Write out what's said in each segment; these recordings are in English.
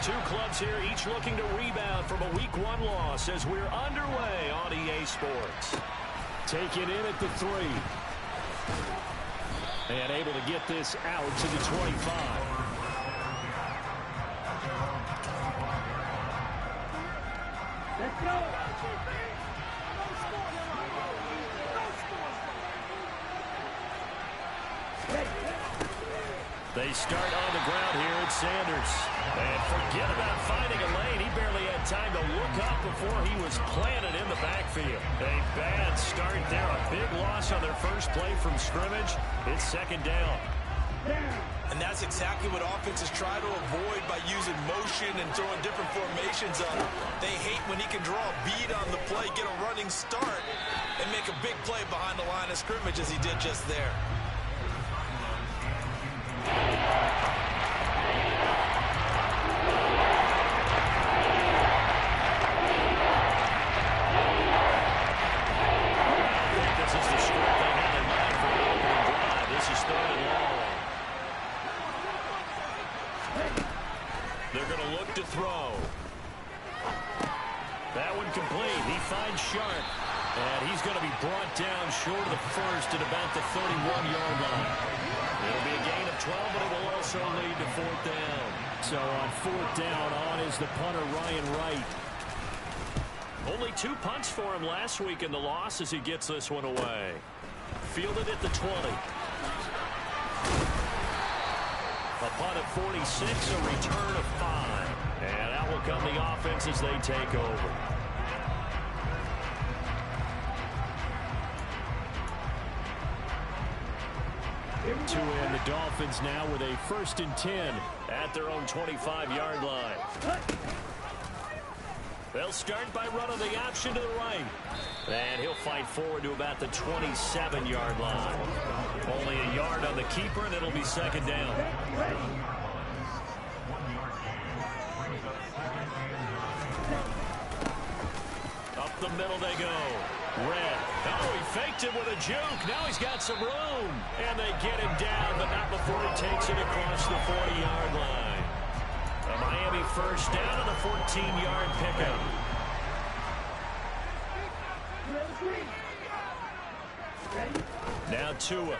two clubs here, each looking to rebound from a Week 1 loss as we're underway on EA Sports. Take it in at the 3. And able to get this out to the 25. Let's go. They start on the ground here at Sanders. And forget about finding a lane. He barely had time to look up before he was planted in the backfield. A bad start there. A big loss on their first play from scrimmage. It's second down. And that's exactly what offenses try to avoid by using motion and throwing different formations up. They hate when he can draw a bead on the play, get a running start, and make a big play behind the line of scrimmage as he did just there. They're going to look to throw. That one complete. He finds Sharp. And he's going to be brought down short of the first at about the 31-yard line. It'll be a gain of 12, but it will also lead to fourth down. So on fourth down, on is the punter, Ryan Wright. Only 2 punts for him last week in the loss as he gets this one away. Fielded at the 20. A punt at 46, a return of 5. And out will come the offense as they take over. To end the Dolphins now with a 1st and 10 at their own 25-yard line. They'll start by running the option to the right. And he'll fight forward to about the 27-yard line. Only a yard on the keeper, and it'll be second down. Up the middle they go. Red. Oh, he faked it with a juke. Now he's got some room. And they get him down, but not before he takes it across the 40-yard line. A Miami first down on the 14-yard pickup. Now Tua.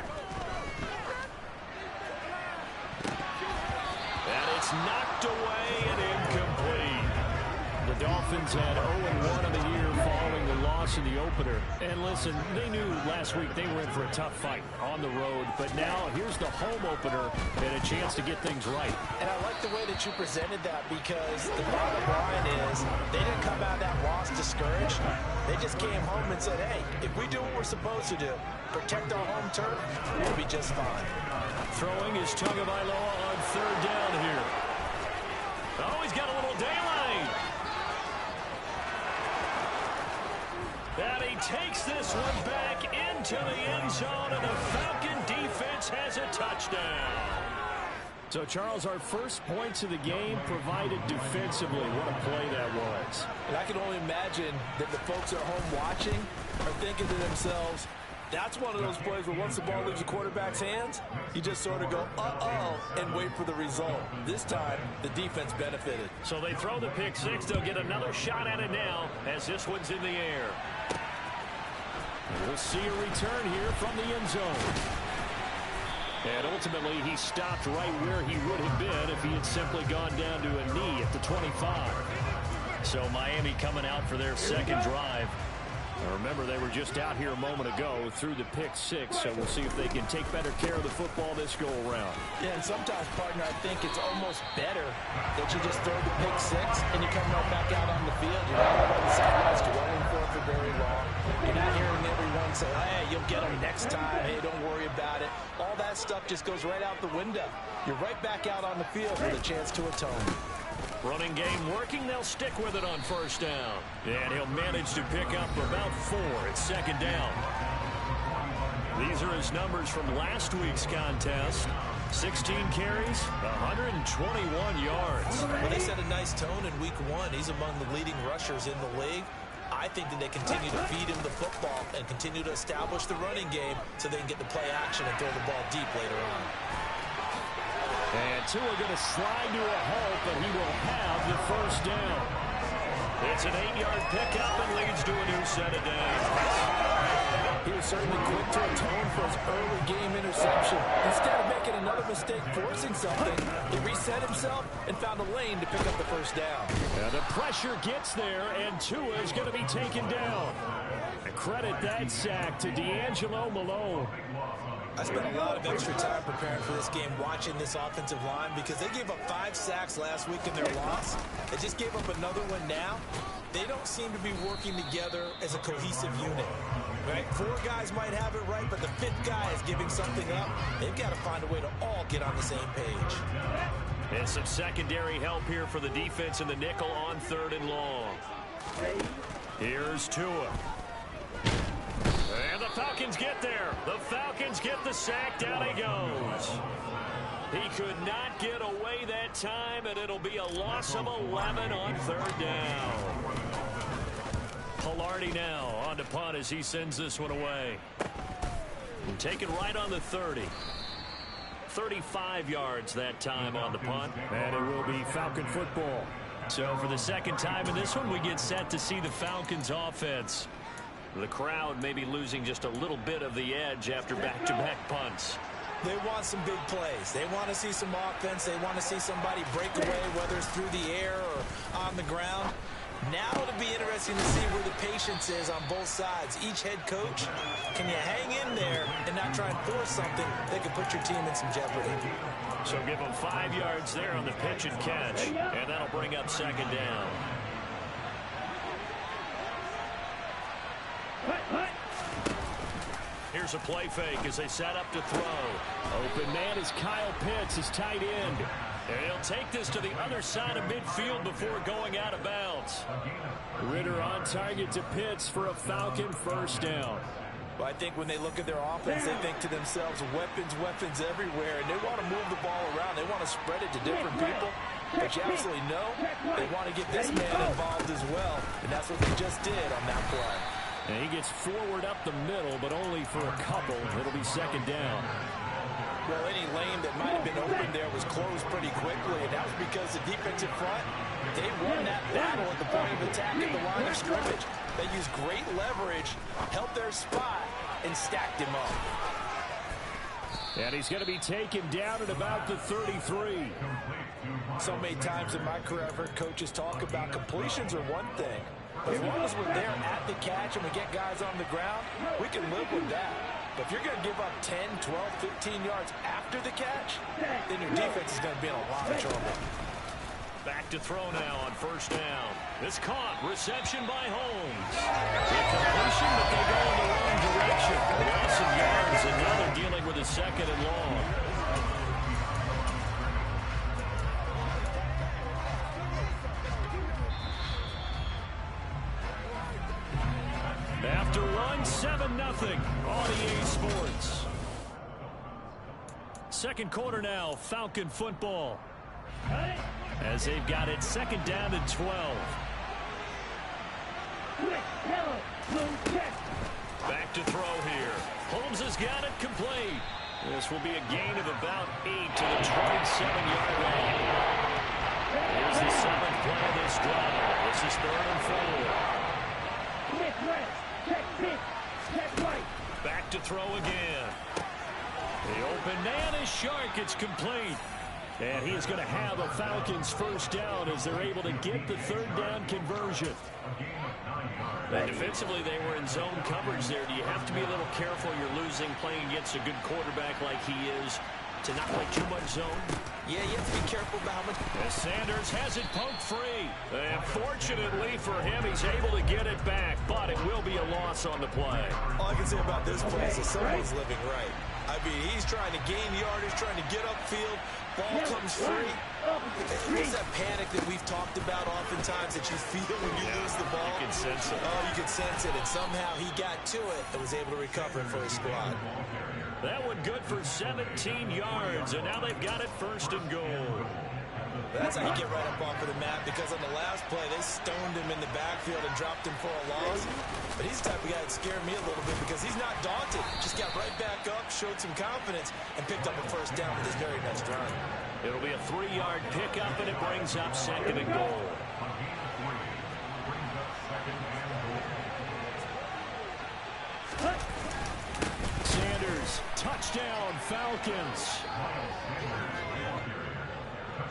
And it's knocked away and incomplete. The Dolphins had 0-1 of the year following the loss in the opener. And listen, they knew last week they were in for a tough fight on the road. But now here's the home opener and a chance to get things right. And I like the way that you presented that because the bottom line is they didn't come out of that loss discouraged. They just came home and said, hey, if we do what we're supposed to do, protect our home turf, we'll be just fine. Throwing is Tagovailoa on third down here. Oh, he's got a little daylight. And he takes this one back into the end zone, and the Falcon defense has a touchdown. So, Charles, our first points of the game provided defensively. What a play that was. And I can only imagine that the folks at home watching are thinking to themselves, that's one of those plays where once the ball leaves the quarterback's hands, you just sort of go, uh-oh, and wait for the result. This time, the defense benefited. So they throw the pick six. They'll get another shot at it now as this one's in the air. We'll see a return here from the end zone. And ultimately, he stopped right where he would have been if he had simply gone down to a knee at the 25. So Miami coming out for their second drive. Remember, they were just out here a moment ago through the pick six, so we'll see if they can take better care of the football this go-around. Yeah, and sometimes, partner, I think it's almost better that you just throw the pick six and you come right back out on the field. You're not on the sidelines dwelling for very long. You're not hearing everyone say, hey, you'll get them next time. Hey, don't worry about it. All that stuff just goes right out the window. You're right back out on the field with a chance to atone. Running game working. They'll stick with it on first down. And he'll manage to pick up about 4 at second down. These are his numbers from last week's contest. 16 carries, 121 yards. Well, they set a nice tone in week 1. He's among the leading rushers in the league. I think that they continue to feed him the football and continue to establish the running game so they can get the play action and throw the ball deep later on. And Tua going to slide to a halt, but he will have the first down. It's an 8-yard pickup and leads to a new set of downs. He was certainly quick to atone for his early game interception. Instead of making another mistake forcing something, he reset himself and found a lane to pick up the first down. And the pressure gets there, and Tua is going to be taken down. And credit that sack to D'Angelo Malone. I spent a lot of extra time preparing for this game watching this offensive line because they gave up 5 sacks last week in their loss. They just gave up another one now. They don't seem to be working together as a cohesive unit. Right? 4 guys might have it right, but the 5th guy is giving something up. They've got to find a way to all get on the same page. And some secondary help here for the defense in the nickel on 3rd and long. Here's Tua. And the Falcons get there. The Falcons get the sack. Down he goes. He could not get away that time, and it'll be a loss of 11 on 3rd down. Pilardi now on to punt as he sends this one away. And taken right on the 30. 35 yards that time on the punt. And it will be Falcon football. So for the second time in this one, we get set to see the Falcons offense. The crowd may be losing just a little bit of the edge after back-to-back punts. They want some big plays. They want to see some offense. They want to see somebody break away, whether it's through the air or on the ground. Now it'll be interesting to see where the patience is on both sides. Each head coach, can you hang in there and not try and force something that could put your team in some jeopardy? So give them 5 yards there on the pitch and catch, and that'll bring up 2nd down. Here's a play fake as they set up to throw. Open man is Kyle Pitts, his tight end. And he'll take this to the other side of midfield before going out of bounds. Ritter on target to Pitts for a Falcon first down. Well, I think when they look at their offense, they think to themselves, weapons everywhere, and they want to move the ball around. They want to spread it to different people. But you absolutely know they want to get this man involved as well, and that's what they just did on that play. And he gets forward up the middle, but only for a couple. It'll be 2nd down. Well, any lane that might have been open there was closed pretty quickly, and that was because the defensive front, they won that battle at the point of attack at the line of scrimmage. They used great leverage, held their spot, and stacked him up. And he's going to be taken down at about the 33. So many times in my career, I've heard coaches talk about completions are one thing. As long as we're there at the catch and we get guys on the ground, we can live with that. But if you're going to give up 10, 12, 15 yards after the catch, then your defense is going to be in a lot of trouble. Back to throw now on 1st down. It's caught. Reception by Holmes. The completion, but they go in the wrong direction. Loss of yards, and now they're dealing with a 2nd and long. After one, 7-0 on EA Sports. 2nd quarter now, Falcon football. As they've got it 2nd down and 12. Back to throw here. Holmes has got it complete. This will be a gain of about 8 to the 27-yard line. Here's the 7th play of this drive. This is 3rd and 4. Back to throw again. The open man is Shark. It's complete. And he is going to have a Falcons first down as they're able to get the 3rd down conversion. And defensively, they were in zone coverage there. Do you have to be a little careful? You're losing playing against a good quarterback like he is to not play too much zone? Yeah, you have to be careful about how much. As Sanders has it poked free. And fortunately for him, he's able to get it back, but it will be a loss on the play. All I can say about this play is that someone's living right. I mean, he's trying to gain yardage, trying to get upfield. Ball comes free. It's that panic that we've talked about oftentimes that you feel when you lose the ball. You can sense it. Oh, you can sense it. And somehow he got to it and was able to recover it for his squad. That one good for 17 yards, and now they've got it 1st and goal. That's how you get right up off of the mat, because on the last play, they stoned him in the backfield and dropped him for a loss. But he's the type of guy that scared me a little bit because he's not daunted. Just got right back up, showed some confidence, and picked up a first down with his very next run. It'll be a 3-yard pickup, and it brings up 2nd and goal. Sanders, touchdown, Falcons.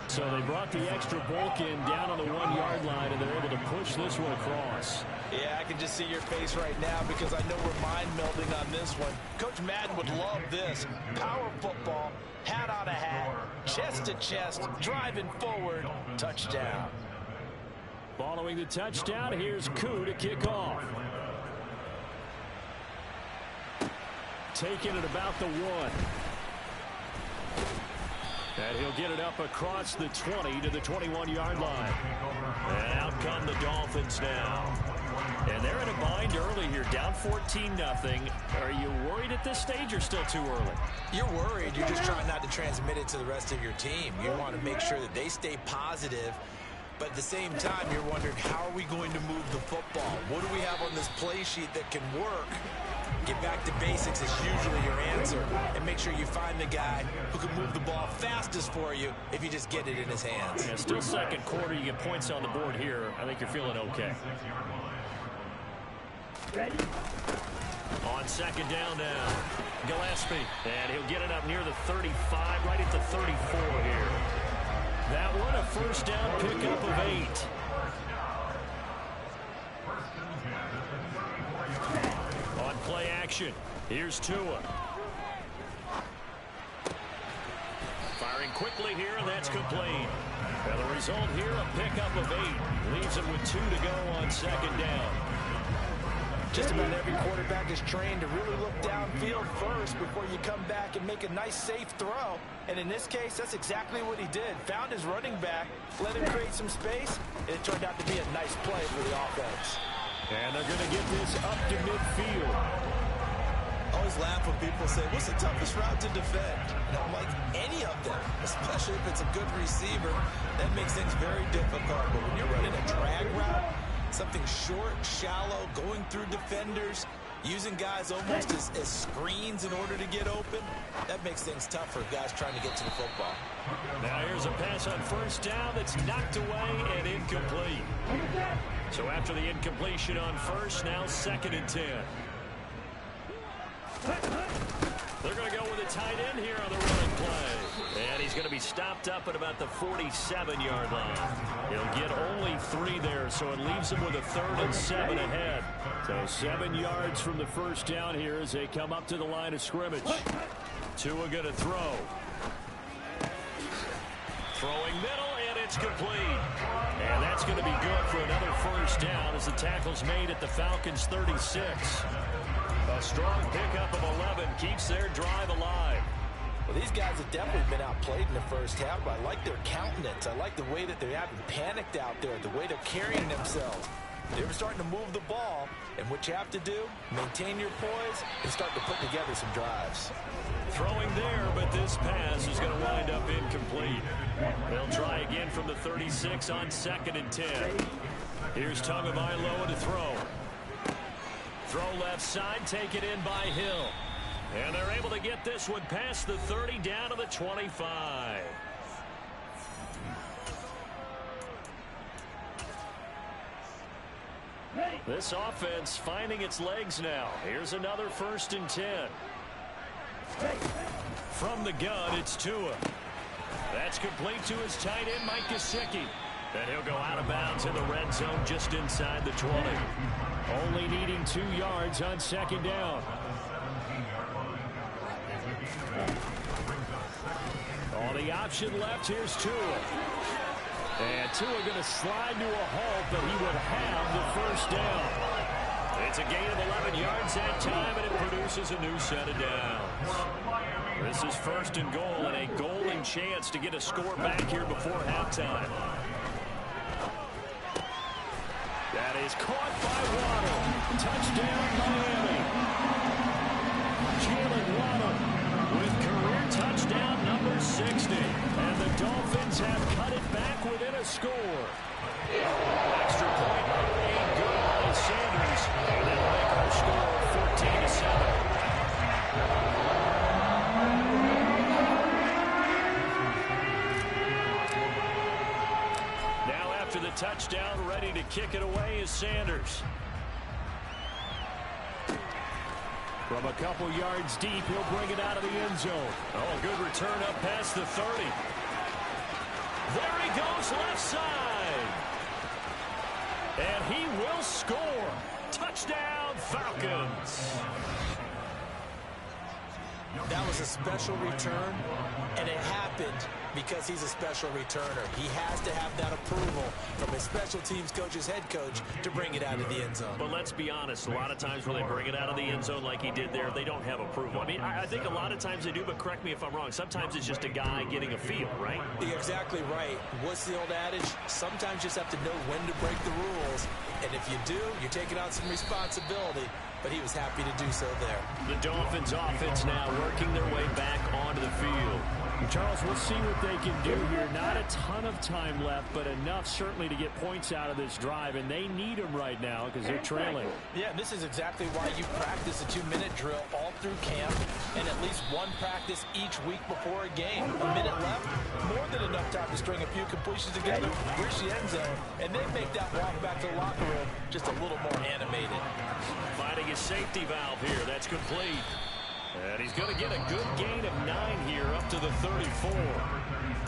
So they brought the extra bulk in down on the 1-yard line, and they're able to push this one across. Yeah, I can just see your face right now because I know we're mind melding on this one. Coach Madden would love this. Power football, hat on a hat, chest to chest, driving forward, touchdown. Following the touchdown, here's Koo to kick off. Taking it about the 1. And he'll get it up across the 20 to the 21-yard line. And out come the Dolphins now. And they're in a bind early here, down 14-0. Are you worried at this stage or still too early? You're worried. You're just trying not to transmit it to the rest of your team. You want to make sure that they stay positive. But at the same time, you're wondering, how are we going to move the football? What do we have on this play sheet that can work? Get back to basics is usually your answer. And make sure you find the guy who can move the ball fastest for you if you just get it in his hands. Yeah, still second quarter. You get points on the board here. I think you're feeling okay. Ready? On 2nd down now, Gillespie. And he'll get it up near the 35, right at the 34 here. That one, a first down pickup of 8. On play action, here's Tua. Firing quickly here, and that's complete. And the result here, a pickup of 8. Leaves him with 2 to go on 2nd down. Just about every quarterback is trained to really look downfield first before you come back and make a nice, safe throw. And in this case, that's exactly what he did. Found his running back, let him create some space, and it turned out to be a nice play for the offense. And they're going to get this up to midfield. I always laugh when people say, what's the toughest route to defend? And I'm like, any of them, especially if it's a good receiver. That makes things very difficult. But when you're running a drag route, something short, shallow, going through defenders, using guys almost as screens in order to get open, that makes things tough for guys trying to get to the football. Now here's a pass on first down that's knocked away and incomplete. So after the incompletion on first, now 2nd and 10. They're going to go with a tight end here on the running play. And he's going to be stopped up at about the 47-yard line. He'll get only 3 there, so it leaves him with a 3rd and 7 ahead. So 7 yards from the first down here as they come up to the line of scrimmage. Tua going to throw. Throwing middle, and it's complete. And that's going to be good for another first down as the tackle's made at the Falcons' 36. A strong pickup of 11 keeps their drive alive. Well, these guys have definitely been outplayed in the first half, but I like their countenance. I like the way that they haven't panicked out there, the way they're carrying themselves. They were starting to move the ball, and what you have to do, maintain your poise and start to put together some drives. Throwing there, but this pass is going to wind up incomplete. They'll try again from the 36 on 2nd and 10. Here's Tagovailoa to throw. Throw left side, take it in by Hill. And they're able to get this one past the 30 down to the 25. This offense finding its legs now. Here's another 1st and 10. From the gun, it's Tua. That's complete to his tight end, Mike Gesicki. And he'll go out of bounds in the red zone just inside the 20. Only needing 2 yards on 2nd down. On the option left, here's Tua. And Tua going to slide to a halt, but he would have the first down. It's a gain of 11 yards that time, and it produces a new set of downs. This is 1st and goal, and a golden chance to get a score back here before halftime. That is caught by Waddle. Touchdown, Miami. Jalen Waddle with career touchdown number 60. And the Dolphins have cut it back within a score. Extra point made good by Sanders. And that'll make our score 14-7. Now after the touchdown, ready to kick it away is Sanders. From a couple yards deep, he'll bring it out of the end zone. Oh, good return up past the 30. There he goes, left side. And he will score. Touchdown, Falcons. That was a special return, and it happened because he's a special returner. He has to have that approval from his special teams coach's head coach to bring it out of the end zone. But let's be honest, a lot of times when they bring it out of the end zone like he did there, they don't have approval. I mean, I think a lot of times they do, but correct me if I'm wrong. Sometimes it's just a guy getting a feel, right? You're exactly right. What's the old adage? Sometimes you just have to know when to break the rules. And if you do, you're taking on some responsibility. But he was happy to do so there. The Dolphins offense now working their way back onto the field. Charles, we'll see what they can do here. Not a ton of time left, but enough certainly to get points out of this drive, and they need them right now because they're trailing. Yeah, this is exactly why you practice a 2-minute drill all through camp and at least one practice each week before a game. A minute left, more than enough time to string a few completions together, reach the end zone, and then make that walk back to the locker room just a little more animated. Finding his safety valve here. That's complete. And he's going to get a good gain of 9 here up to the 34.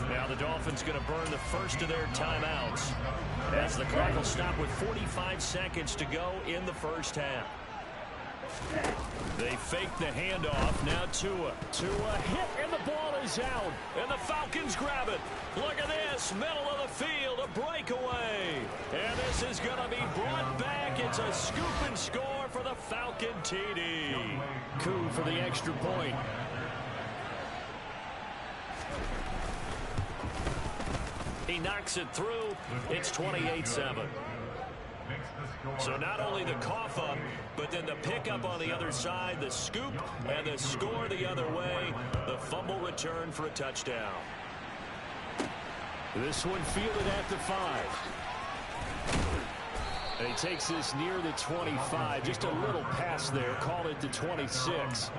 Now the Dolphins going to burn the first of their timeouts as the clock will stop with 45 seconds to go in the first half. They fake the handoff. Now Tua. Tua hit, and the ball is out. And the Falcons grab it. Look at this. Middle of the field. A breakaway. And this is going to be brought back. It's a scoop and score for the Falcon TD. Coup for the extra point. He knocks it through. It's 28-7. So not only the cough up, but then the pickup on the other side, the scoop, and the score the other way. The fumble return for a touchdown. This one fielded at the 5. And he takes this near the 25. Just a little pass there. Call it the 26.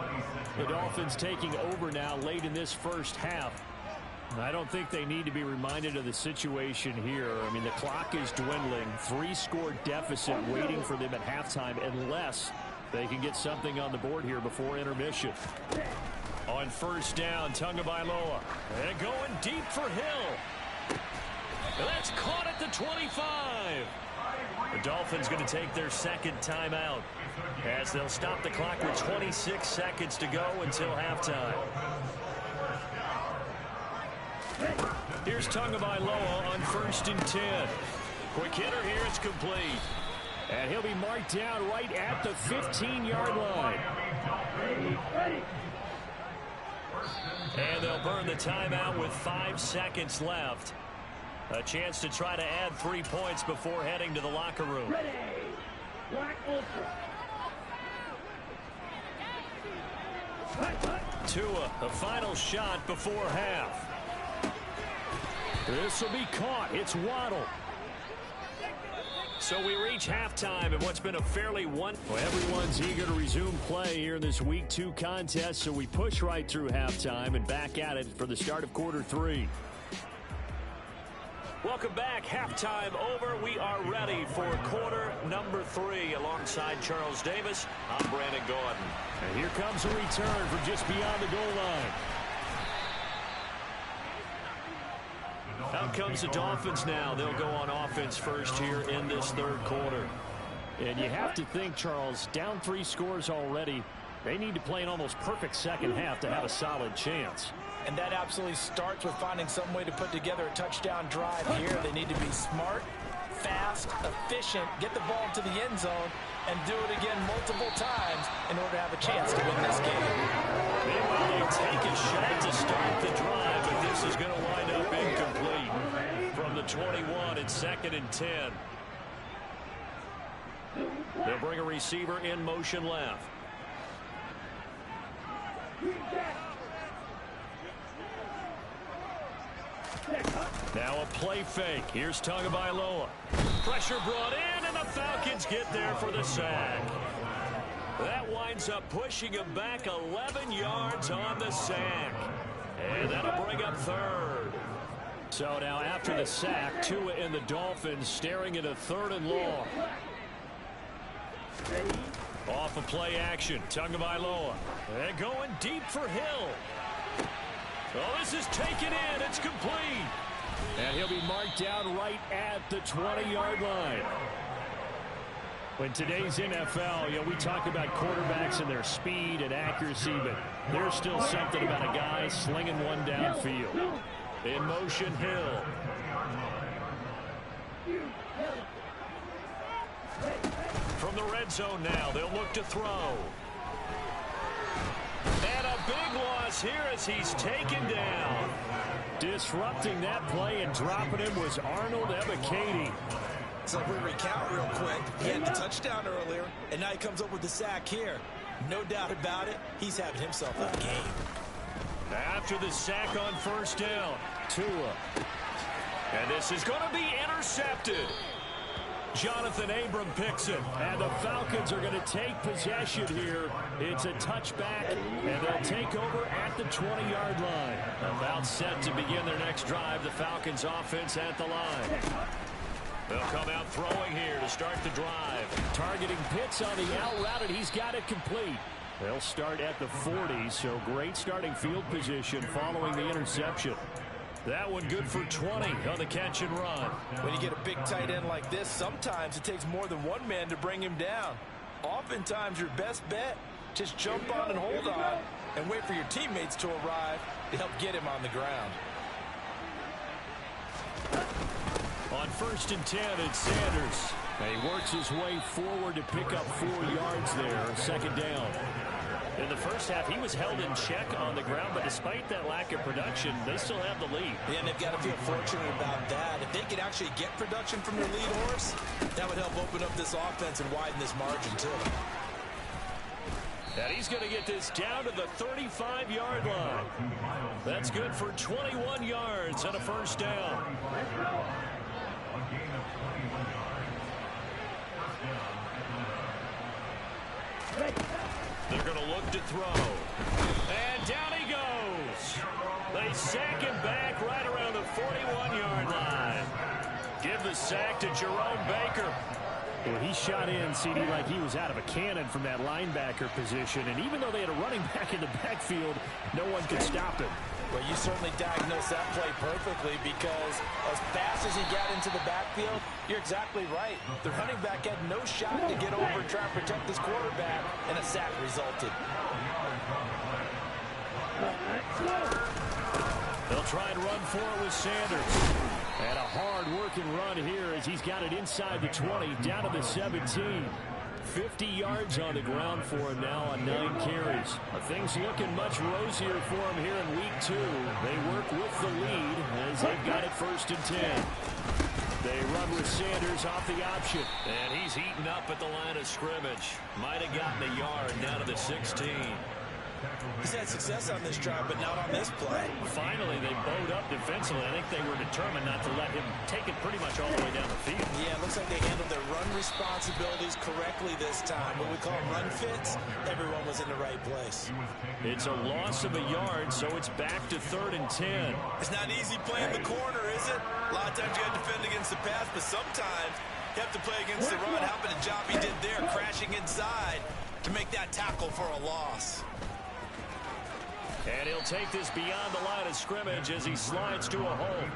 The Dolphins taking over now late in this first half. I don't think they need to be reminded of the situation here. I mean, the clock is dwindling. 3-score deficit waiting for them at halftime unless they can get something on the board here before intermission. On first down, Tagovailoa. And going deep for Hill. That's caught at the 25. The Dolphins going to take their second timeout as they'll stop the clock with 26 seconds to go until halftime. Here's Tagovailoa on first and 10. Quick hitter here, it's complete. And he'll be marked down right at the 15-yard line. And they'll burn the timeout with 5 seconds left. A chance to try to add 3 points before heading to the locker room. Tua, the final shot before half. This will be caught. It's Waddle. So we reach halftime in what's been a fairly Well, everyone's eager to resume play here in this Week 2 contest, so we push right through halftime and back at it for the start of quarter 3. Welcome back. Halftime over. We are ready for quarter number 3 alongside Charles Davis. I'm Brandon Gordon. And here comes a return from just beyond the goal line. Out comes the Dolphins now. They'll go on offense first here in this third quarter. And you have to think, Charles, down 3 scores already. They need to play an almost perfect second half to have a solid chance. And that absolutely starts with finding some way to put together a touchdown drive here. They need to be smart, fast, efficient, get the ball to the end zone, and do it again multiple times in order to have a chance to win this game. Meanwhile, they take a shot to start the drive, but this is going to wind up incomplete from the 21 and 2nd and 10. They'll bring a receiver in motion left. Now a play fake. Here's Tagovailoa. Pressure brought in, and the Falcons get there for the sack. That winds up pushing him back 11 yards on the sack. And that'll bring up third. So now after the sack, Tua and the Dolphins staring at a 3rd and long. Off of play action, Tagovailoa. And going deep for Hill. Oh, this is taken in. It's complete. And he'll be marked down right at the 20-yard line. In today's NFL, we talk about quarterbacks and their speed and accuracy, but there's still something about a guy slinging one downfield. In motion, Hill. From the red zone now, they'll look to throw. And a big loss here as he's taken down. Disrupting that play and dropping him was Arnold Ebiketie. So if we recount real quick, he had the touchdown earlier, and now he comes up with the sack here. No doubt about it, he's having himself a game. After the sack on 1st down, Tua. And this is going to be intercepted. Jonathan Abram picks it, and the Falcons are going to take possession here. It's a touchback, and they'll take over at the 20-yard line. About set to begin their next drive, the Falcons offense at the line. They'll come out throwing here to start the drive. Targeting Pitts on the out route, and he's got it complete. They'll start at the 40, so great starting field position following the interception. That one good for 20 on the catch and run. When you get a big tight end like this, sometimes it takes more than one man to bring him down. Oftentimes, your best bet, just jump on and hold on and wait for your teammates to arrive to help get him on the ground. On 1st and 10, it's Sanders. And he works his way forward to pick up 4 yards there, 2nd down. In the first half, he was held in check on the ground, but despite that lack of production, they still have the lead. Yeah, and they've got to feel fortunate about that. If they could actually get production from their lead horse, that would help open up this offense and widen this margin, too. And he's going to get this down to the 35-yard line. That's good for 21 yards and a 1st down. They're going to look to throw. And down he goes. They sack him back right around the 41-yard line. Give the sack to Jerome Baker. Well, he shot in, CD, like he was out of a cannon from that linebacker position. And even though they had a running back in the backfield, no one could stop him. Well, you certainly diagnosed that play perfectly because as fast as he got into the backfield, you're exactly right. The running back had no shot to get over and try and protect his quarterback, and a sack resulted. They'll try and run for it with Sanders. And a hard-working run here as he's got it inside the 20, down to the 17. 50 yards on the ground for him now on 9 carries. Things looking much rosier for him here in week 2. They work with the lead as they've got it 1st and 10. They run with Sanders off the option. And he's heating up at the line of scrimmage. Might have gotten a yard down to the 16. He's had success on this drive, but not on this play. Finally, they bowed up defensively. I think they were determined not to let him take it pretty much all the way down the field. Yeah, it looks like they handled their run responsibilities correctly this time. What we call run fits, everyone was in the right place. It's a loss of a yard, so it's back to 3rd and 10. It's not easy playing the corner, is it? A lot of times you have to defend against the pass, but sometimes you have to play against the run. How about the job he did there, crashing inside to make that tackle for a loss. And he'll take this beyond the line of scrimmage as he slides to a hole.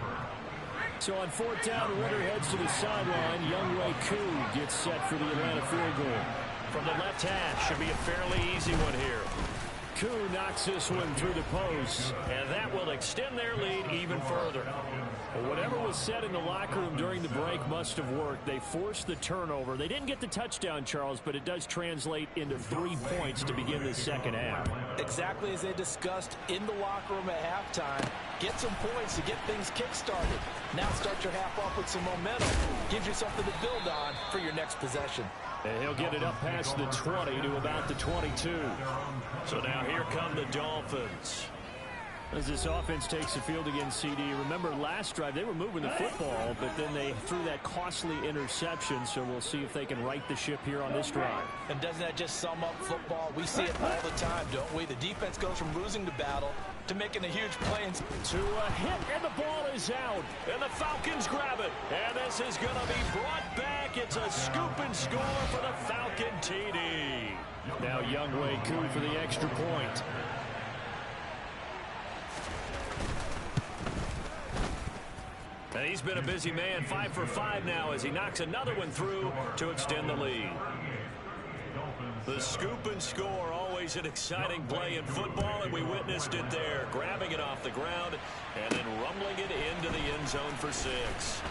So on 4th down, Ritter heads to the sideline. Younghoe Koo gets set for the Atlanta field goal. From the left hash, should be a fairly easy one here. Koo knocks this one through the post. And that will extend their lead even further. Well, whatever was said in the locker room during the break must have worked. They forced the turnover. They didn't get the touchdown, Charles, but it does translate into 3 points to begin the second half. Exactly as they discussed in the locker room at halftime. Get some points to get things kick-started. Now start your half off with some momentum. Gives you something to build on for your next possession. And he'll get it up past the 20 to about the 22. So now here come the Dolphins. As this offense takes the field against CD, remember last drive they were moving the football, but then they threw that costly interception, so we'll see if they can right the ship here on this drive. And doesn't that just sum up football? We see it all the time, don't we? The defense goes from losing the battle to making a huge play. To a hit, and the ball is out, and the Falcons grab it. And this is going to be brought back. It's a scoop and score for the Falcon TD. Now Younghoe Koo for the extra point. And he's been a busy man, 5 for 5 now as he knocks another one through to extend the lead. The scoop and score, always an exciting play in football, and we witnessed it there, grabbing it off the ground and then rumbling it into the end zone for 6.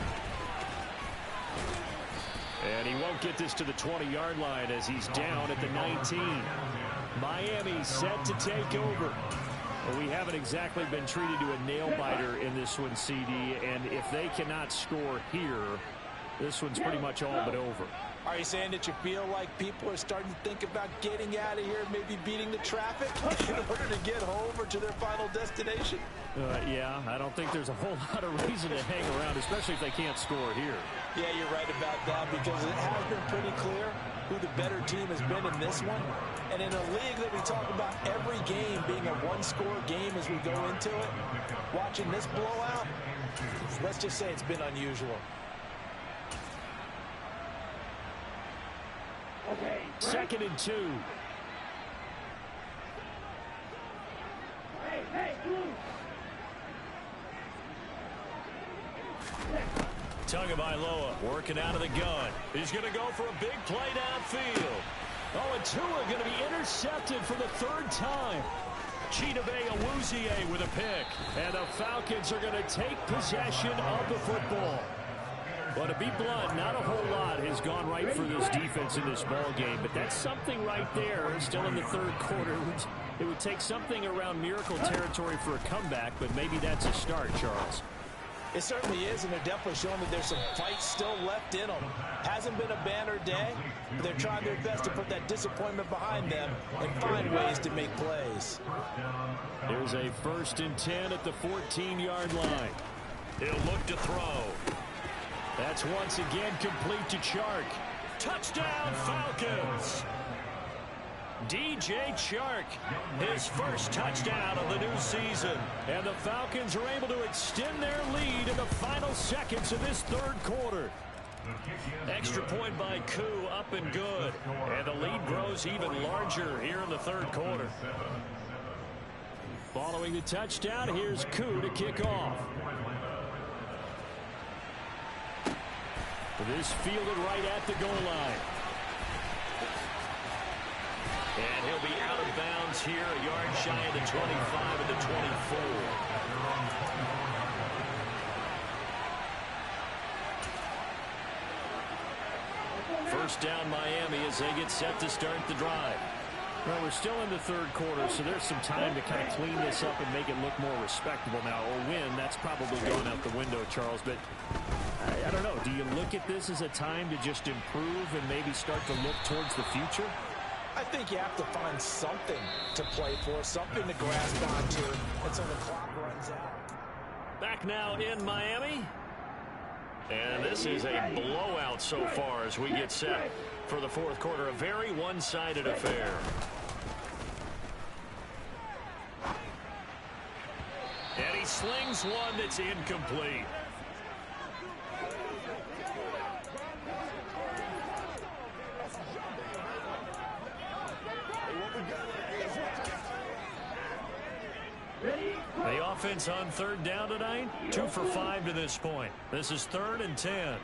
And he won't get this to the 20-yard line as he's down at the 19. Miami set to take over. Well, we haven't exactly been treated to a nail-biter in this one, CD, and if they cannot score here, this one's pretty much all but over. Are you saying that you feel like people are starting to think about getting out of here, maybe beating the traffic in order to get home or to their final destination? Yeah, I don't think there's a whole lot of reason to hang around, especially if they can't score here. Yeah, you're right about that because it has been pretty clear who the better team has been in this one. And in a league that we talk about every game being a one-score game as we go into it, watching this blowout, let's just say it's been unusual. Okay. 2nd and 2. Hey, Blue. Tagovailoa working out of the gun. He's going to go for a big play downfield. Oh, and Tua going to be intercepted for the 3rd time. Chidobe Awuzie with a pick. And the Falcons are going to take possession of the football. But to be blunt, not a whole lot has gone right for this defense in this ball game. But that's something right there. Still in the 3rd quarter. It would take something around miracle territory for a comeback, but maybe that's a start, Charles. It certainly is, and they're definitely showing that there's some fight still left in them. Hasn't been a banner day, but they're trying their best to put that disappointment behind them and find ways to make plays. There's a 1st and 10 at the 14-yard line. He'll look to throw. That's once again complete to Chark. Touchdown, Falcons! DJ Chark, his first touchdown of the new season. And the Falcons are able to extend their lead in the final seconds of this 3rd quarter. Extra point by Koo, up and good. And the lead grows even larger here in the 3rd quarter. Following the touchdown, here's Koo to kick off. This fielded right at the goal line. And he'll be out of bounds here, a yard shy of the 25 and the 24. First down Miami as they get set to start the drive. Well, we're still in the 3rd quarter, so there's some time to kind of clean this up and make it look more respectable. Now, a win, that's probably going out the window, Charles, but I don't know. Do you look at this as a time to just improve and maybe start to look towards the future? I think you have to find something to play for, something to grasp onto until the clock runs out. Back now in Miami. And this is a blowout so far as we get set for the 4th quarter. A very one-sided affair. And he slings one that's incomplete. The offense on 3rd down tonight, 2 for 5 to this point. This is 3rd and 10.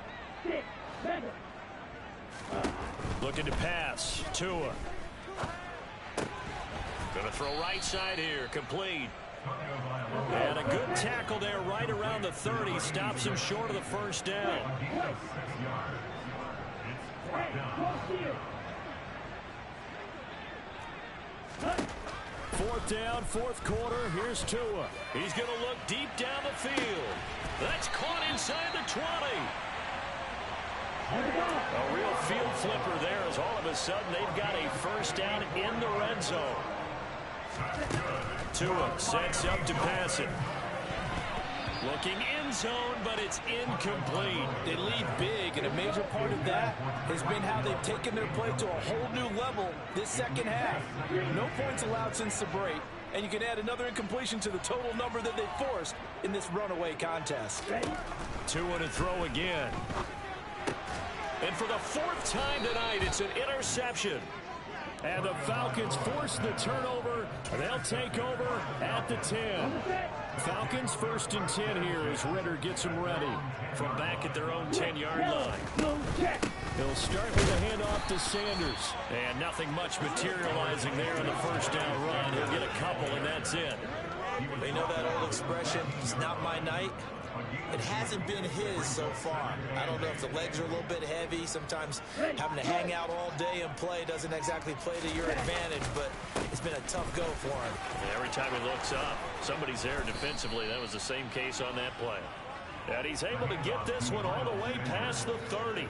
Looking to pass. Tua. Going to throw right side here. Complete. And a good tackle there right around the 30. Stops him short of the 1st down. 4th down, 4th quarter. Here's Tua. He's going to look deep down the field. That's caught inside the 20. A real field flipper there as all of a sudden they've got a 1st down in the red zone. Tua sets up to pass it. Looking end zone, but it's incomplete. They lead big, and a major part of that has been how they've taken their play to a whole new level this second half. No points allowed since the break, and you can add another incompletion to the total number that they forced in this runaway contest. Tua to throw again. And for the fourth time tonight, it's an interception. And the Falcons force the turnover. They'll take over at the 10. Falcons 1st and 10 here as Ritter gets them ready. From back at their own 10-yard line. They'll start with a handoff to Sanders. And nothing much materializing there on the first down run. He'll get a couple, and that's it. They know that old expression, it's not my night. It hasn't been his so far. I don't know if the legs are a little bit heavy. Sometimes having to hang out all day and play doesn't exactly play to your advantage, but it's been a tough go for him. Every time he looks up, somebody's there defensively. That was the same case on that play. And he's able to get this one all the way past the 30.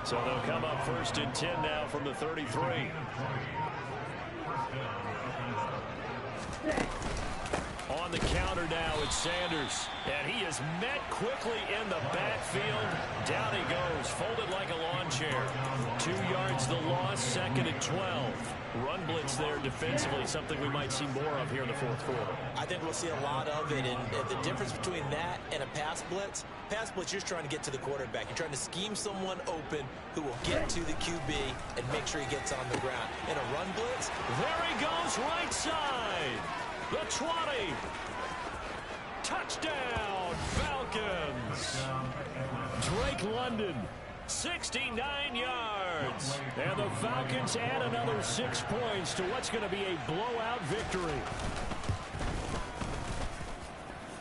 So they'll come up 1st and 10 now from the 33. On the counter now, it's Sanders. And he is met quickly in the backfield. Down he goes, folded like a lawn chair. 2 yards the loss, 2nd and 12. Run blitz there defensively, something we might see more of here in the fourth quarter. I think we'll see a lot of it, and the difference between that and a pass blitz, you're trying to get to the quarterback. You're trying to scheme someone open who will get to the QB and make sure he gets on the ground. In a run blitz, there he goes, right side. The 20. Touchdown, Falcons. Drake London. 69 yards. And the Falcons add another 6 points to what's going to be a blowout victory.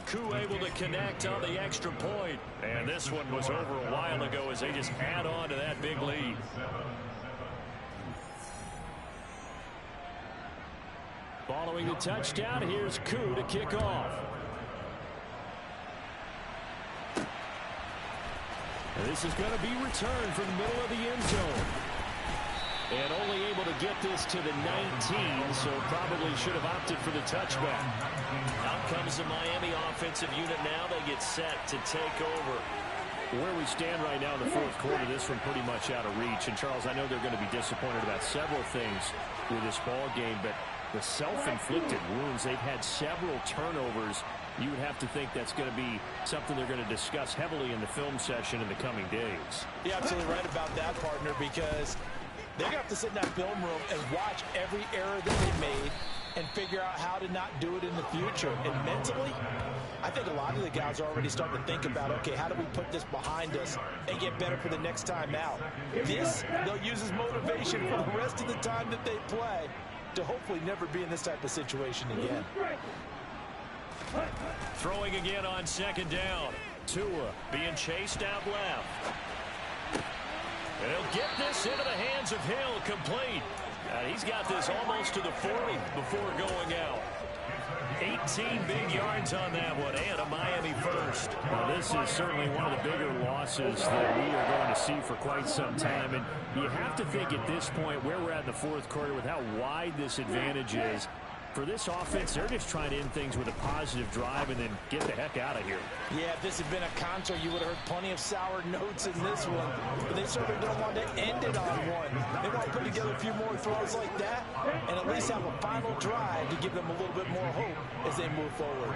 Koo able to connect on the extra point. And this one was over a while ago as they just add on to that big lead. Following the touchdown, here's Koo to kick off. And this is going to be returned from the middle of the end zone. And only able to get this to the 19, so probably should have opted for the touchback. Out comes the Miami offensive unit now. They get set to take over. Where we stand right now in the fourth quarter, this one pretty much out of reach. And, Charles, I know they're going to be disappointed about several things with this ball game, but the self-inflicted wounds, they've had several turnovers. You would have to think that's going to be something they're going to discuss heavily in the film session in the coming days. You're absolutely right about that, partner, because they're going to have to sit in that film room and watch every error that they made and figure out how to not do it in the future. And mentally, I think a lot of the guys are already starting to think about, okay, how do we put this behind us and get better for the next time out? This, they'll use as motivation for the rest of the time that they play to hopefully never be in this type of situation again. Throwing again on 2nd down. Tua being chased out left. And he'll get this into the hands of Hill, complete. He's got this almost to the 40 before going out. 18 big yards on that one, and a Miami first. Well, this is certainly one of the bigger losses that we are going to see for quite some time. And you have to think at this point where we're at in the fourth quarter with how wide this advantage is. For this offense, they're just trying to end things with a positive drive and then get the heck out of here. Yeah, if this had been a concert, you would have heard plenty of sour notes in this one. But they certainly don't want to end it on one. They want to put together a few more throws like that and at least have a final drive to give them a little bit more hope as they move forward.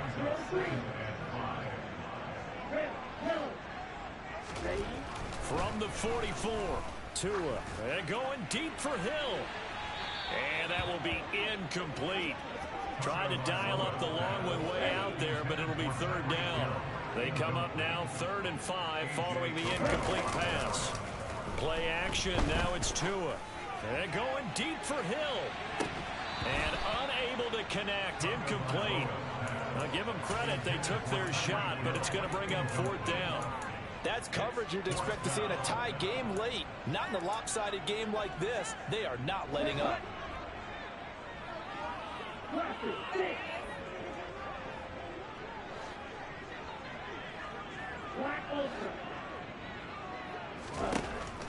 From the 44, Tua. And going deep for Hill. And that will be incomplete. Trying to dial up the long one way out there, but it'll be 3rd down. They come up now 3rd and 5 following the incomplete pass. Play action, now it's Tua. And going deep for Hill. And unable to connect, incomplete. I'll give them credit, they took their shot, but it's going to bring up 4th down. That's coverage you'd expect to see in a tie game late. Not in a lopsided game like this. They are not letting up.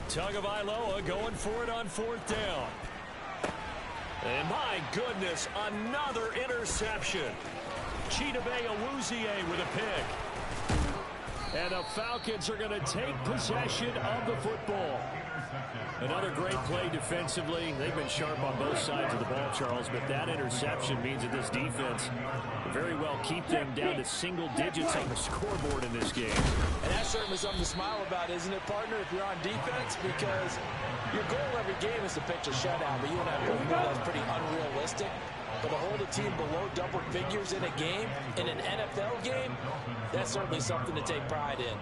Tagovailoa going for it on 4th down. And my goodness, another interception. Chidobe Awuzie with a pick. And the Falcons are going to take possession of the football. Another great play defensively. They've been sharp on both sides of the ball, Charles, but that interception means that this defense very well keep them down to single digits on the scoreboard in this game. And that's certainly something to smile about, isn't it, partner, if you're on defense? Because your goal every game is to pitch a shutout, but you and I both know that's pretty unrealistic. But to hold a team below double figures in a game, in an NFL game, that's certainly something to take pride in.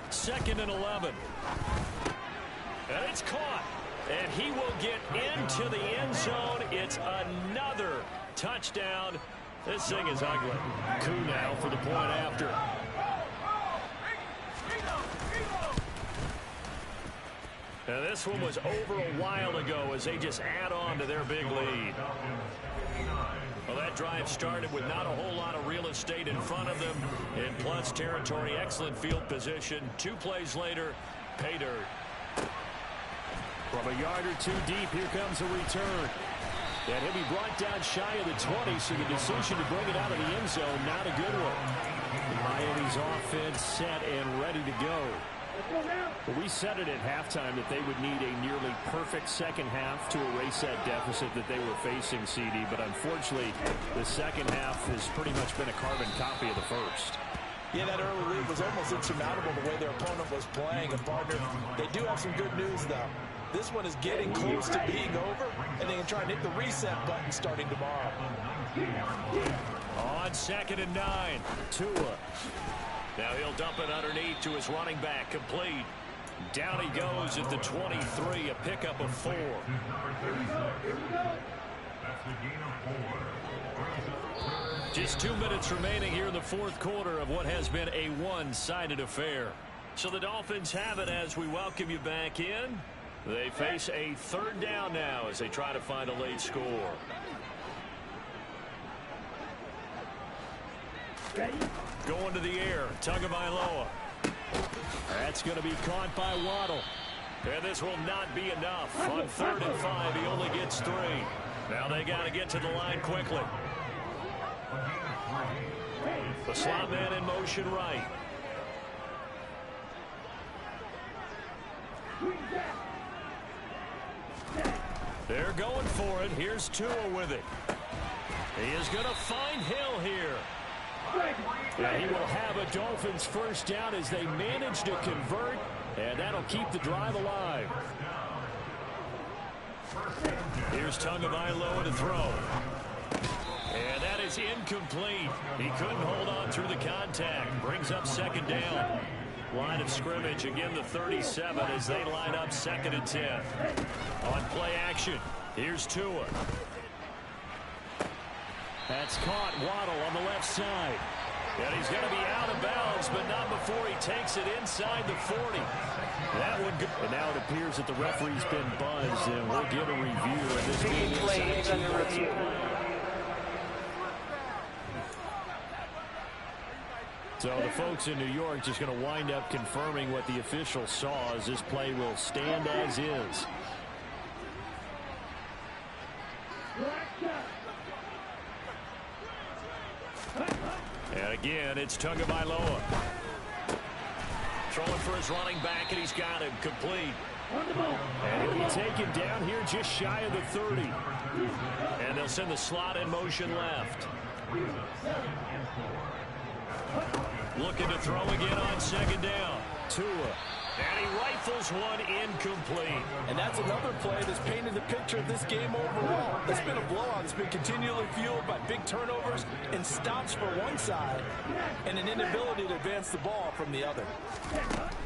2nd and 11. And it's caught. And he will get into the end zone. It's another touchdown. This thing is ugly. Coup now for the point after. And this one was over a while ago as they just add on to their big lead. Well, that drive started with not a whole lot of real estate in front of them. In plus territory, excellent field position. 2 plays later, pay dirt. From a yard or two deep, here comes a return. And he'll be brought down shy of the 20, so the decision to bring it out of the end zone, not a good one. Miami's offense set and ready to go. Well, we said it at halftime that they would need a nearly perfect second half to erase that deficit that they were facing, CD. But unfortunately, the second half has pretty much been a carbon copy of the first. Yeah, that early lead was almost insurmountable the way their opponent was playing. And, partner, they do have some good news, though. This one is getting close to being over, and they can try and hit the reset button starting tomorrow. On 2nd and 9, Tua. Now he'll dump it underneath to his running back, complete. Down he goes at the 23, a pickup of 4. Just 2 minutes remaining here in the 4th quarter of what has been a one-sided affair. So the Dolphins have it as we welcome you back in. They face a 3rd down now as they try to find a late score. Going to the air, Tagovailoa. That's going to be caught by Waddle. And this will not be enough. On 3rd and 5, he only gets 3. Now they got to get to the line quickly. The slot man in motion right. They're going for it. Here's Tua with it. He is going to find Hill here. And he will have a Dolphins first down as they manage to convert, and that'll keep the drive alive. Here's Tagovailoa to throw. And that is incomplete. He couldn't hold on through the contact. Brings up 2nd down. Line of scrimmage, again the 37 as they line up 2nd and 10. On play action, here's Tua. That's caught. Waddle on the left side. And he's going to be out of bounds, but not before he takes it inside the 40. That would go. And now it appears that the referee's been buzzed, and we'll get a review of this being inside. So the folks in New York just going to wind up confirming what the official saw as this play will stand as is. And again, it's Tagovailoa. Throwing for his running back, and he's got him complete. And he'll be taken down here just shy of the 30. And they'll send the slot in motion left. Looking to throw again on 2nd down. Tua. And he rifles one incomplete. And that's another play that's painted the picture of this game overall. It's been a blowout. It's been continually fueled by big turnovers and stops for one side and an inability to advance the ball from the other.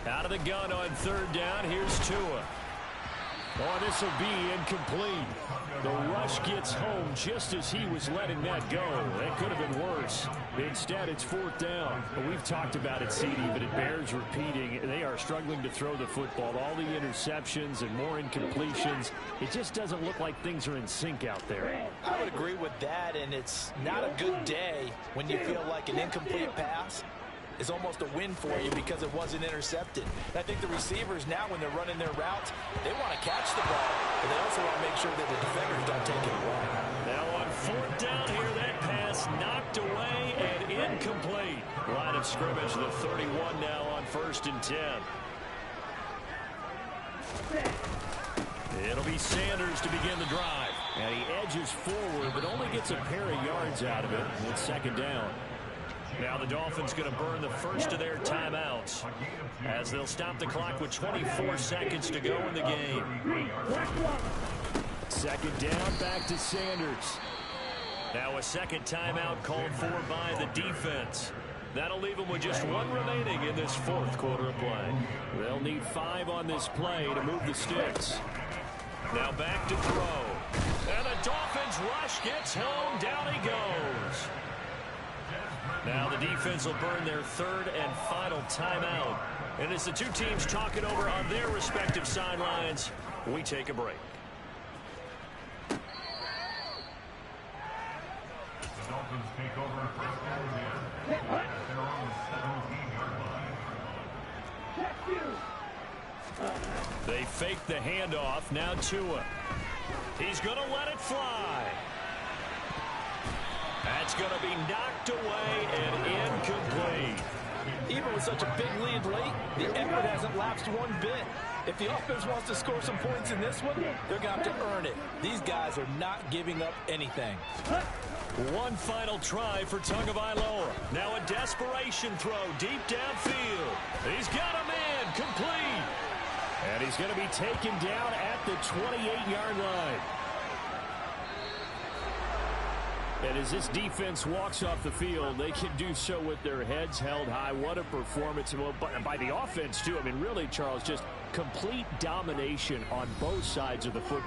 Out of the gun on 3rd down. Here's Tua. Oh, this will be incomplete. The rush gets home just as he was letting that go. That could have been worse. Instead, it's 4th down. But we've talked about it, CD, but it bears repeating. They are struggling to throw the football. All the interceptions and more incompletions. It just doesn't look like things are in sync out there. I would agree with that, and it's not a good day when you feel like an incomplete pass is almost a win for you because it wasn't intercepted. And I think the receivers now, when they're running their routes, they want to catch the ball, but they also want to make sure that the defenders don't take it away. Now on fourth down here, that pass knocked away and incomplete. Line of scrimmage, the 31 now on 1st and 10. It'll be Sanders to begin the drive. And he edges forward, but only gets a pair of yards out of it. It's 2nd down. Now the Dolphins going to burn the first of their timeouts as they'll stop the clock with 24 seconds to go in the game. 2nd down, back to Sanders. Now a second timeout called for by the defense. That'll leave them with just one remaining in this 4th quarter of play. They'll need 5 on this play to move the sticks. Now back to throw. And the Dolphins rush gets home. Down he goes. Now the defense will burn their 3rd and final timeout. And as the two teams talk it over on their respective sidelines, we take a break. The Dolphins take over first down again. They're on the 17-yard line. They fake the handoff. Now Tua. He's going to let it fly. That's going to be knocked away and incomplete. Even with such a big lead late, the effort hasn't lapsed one bit. If the offense wants to score some points in this one, they're going to have to earn it. These guys are not giving up anything. One final try for Tagovailoa. Now a desperation throw deep downfield. He's got a man complete. And he's going to be taken down at the 28-yard line. And as this defense walks off the field, they can do so with their heads held high. What a performance by the offense, too. I mean, really, Charles, just complete domination on both sides of the football.